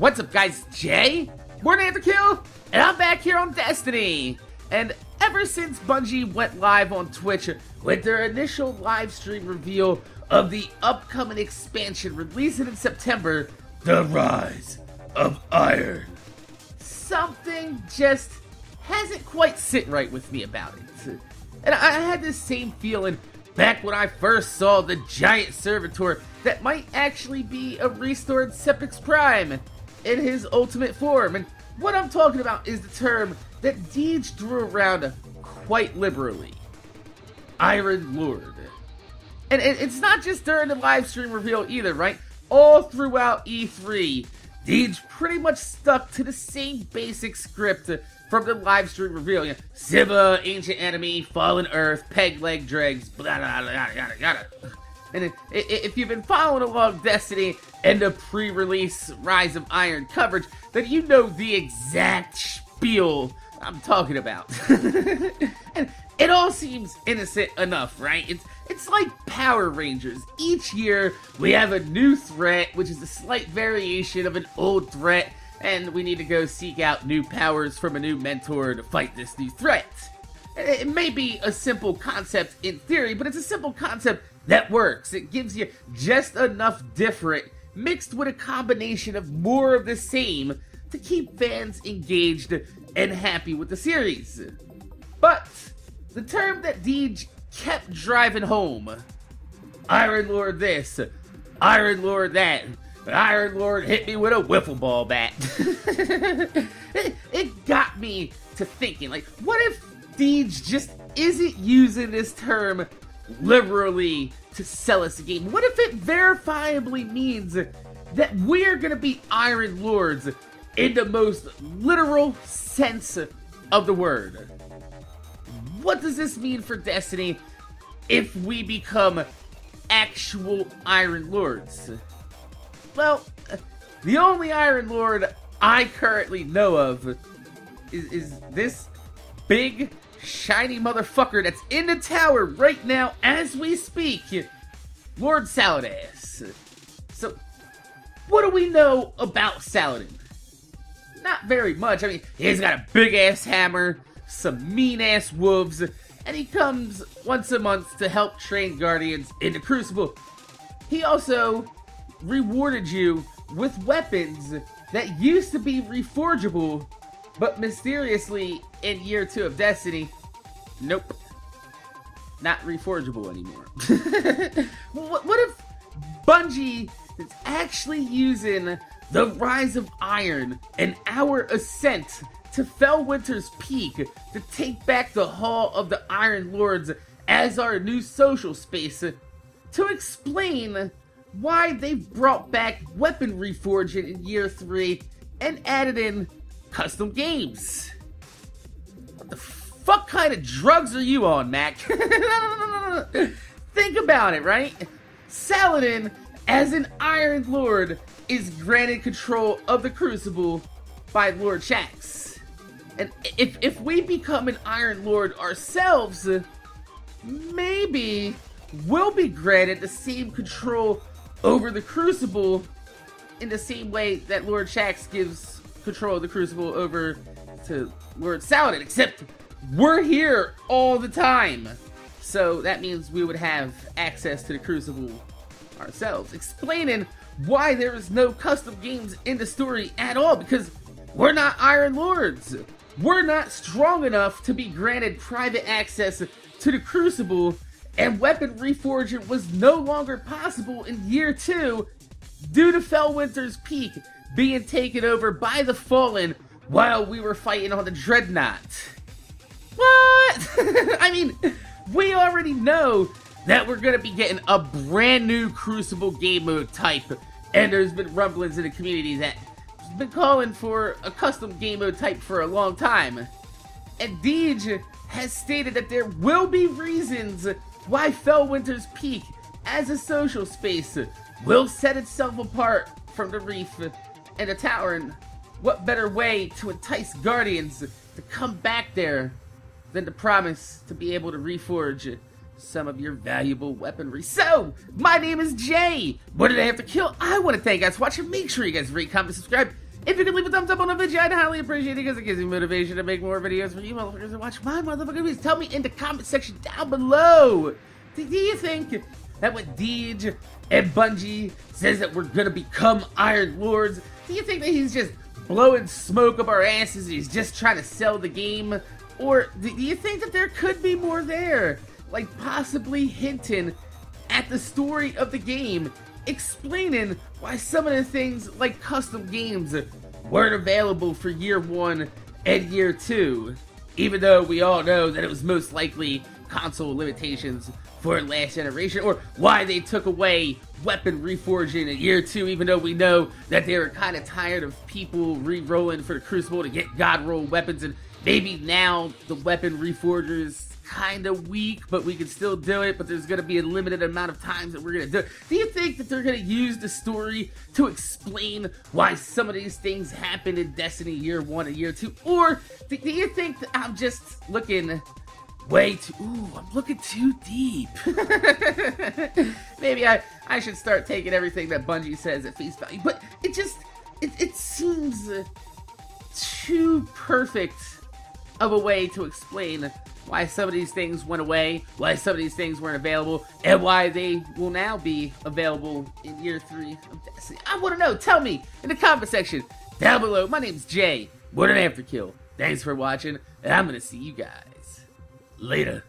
What's up, guys? Jay, MorninAfterKill, and I'm back here on Destiny. And ever since Bungie went live on Twitch with their initial live stream reveal of the upcoming expansion releasing in September, The Rise of Iron, something just hasn't quite sit right with me about it. And I had this same feeling back when I first saw the giant servitor that might actually be a restored Sepix Prime in his ultimate form. And what I'm talking about is the term that Deej threw around quite liberally: Iron Lord. And it's not just during the live stream reveal either, right? All throughout E3, Deej pretty much stuck to the same basic script from the live stream reveal. You know, Siva, Ancient Enemy, Fallen Earth, Peg Leg Dregs, blah blah blah yada yada. And if you've been following along Destiny and the pre-release Rise of Iron coverage, then you know the exact spiel I'm talking about. And it all seems innocent enough, right? It's like Power Rangers. Each year we have a new threat, which is a slight variation of an old threat, and we need to go seek out new powers from a new mentor to fight this new threat. It may be a simple concept in theory, but it's a simple concept that works. It gives you just enough different, mixed with a combination of more of the same, to keep fans engaged and happy with the series. But the term that Deej kept driving home, Iron Lord this, Iron Lord that, Iron Lord hit me with a wiffle ball bat. It got me to thinking, like, what if Deej just isn't using this term liberally to sell us a game? What if it verifiably means that we're gonna be Iron Lords in the most literal sense of the word? What does this mean for Destiny if we become actual Iron Lords? Well, the only Iron Lord I currently know of is this big, shiny motherfucker that's in the tower right now as we speak, Lord Saladas. So, what do we know about Saladin? Not very much. I mean, he's got a big-ass hammer, some mean-ass wolves, and he comes once a month to help train Guardians in the Crucible. He also rewarded you with weapons that used to be reforgeable, but mysteriously in year 2 of Destiny, nope, not reforgeable anymore. What if Bungie is actually using the Rise of Iron and our ascent to Felwinter's Peak to take back the Hall of the Iron Lords as our new social space, to explain why they've brought back weapon reforging in year 3 and added in custom games? What the fuck kind of drugs are you on, Mac? Think about it, right? Saladin, as an Iron Lord, is granted control of the Crucible by Lord Shaxx. And if we become an Iron Lord ourselves, maybe we'll be granted the same control over the Crucible in the same way that Lord Shaxx gives control of the Crucible over to Lord Saladin, except we're here all the time. So that means we would have access to the Crucible ourselves, explaining why there is no custom games in the story at all, because we're not Iron Lords. We're not strong enough to be granted private access to the Crucible, and weapon reforging was no longer possible in year 2 due to Felwinter's Peak being taken over by the Fallen while we were fighting on the Dreadnought. What? I mean, we already know that we're going to be getting a brand new Crucible game mode type, and there's been rumblings in the community that has been calling for a custom game mode type for a long time. And Deej has stated that there will be reasons why Felwinter's Peak as a social space will set itself apart from the Reef and the Tower, and what better way to entice Guardians to come back there than to promise to be able to reforge some of your valuable weaponry. So, my name is Jay. MorninAfterKill. I want to thank you guys for watching. Make sure you guys rate, comment, subscribe, If you could leave a thumbs up on the video, I'd highly appreciate it because it gives me motivation to make more videos for you motherfuckers to watch my motherfucking videos. Tell me in the comment section down below. Do you think that when Deej and Bungie says that we're gonna become Iron Lords, do you think that he's just blowing smoke up our asses and he's just trying to sell the game? Or do you think that there could be more there? Like possibly hinting at the story of the game, explaining why some of the things like custom games weren't available for year 1 and year 2, even though we all know that it was most likely console limitations for last generation, or why they took away weapon reforging in year 2, even though we know that they were kind of tired of people re-rolling for the Crucible to get God roll weapons, and maybe now the weapon reforgers kind of weak, but we can still do it, but there's going to be a limited amount of times that we're going to do it. Do you think that they're going to use the story to explain why some of these things happened in Destiny year 1 and year 2? Or do you think that I'm just looking way too... Ooh, I'm looking too deep. Maybe I should start taking everything that Bungie says at face value, but it seems too perfect of a way to explain why some of these things went away, why some of these things weren't available, and why they will now be available in year 3 of Destiny. I want to know. Tell me in the comment section down below. My name's Jay, MorninAfterKill. Thanks for watching, and I'm going to see you guys later.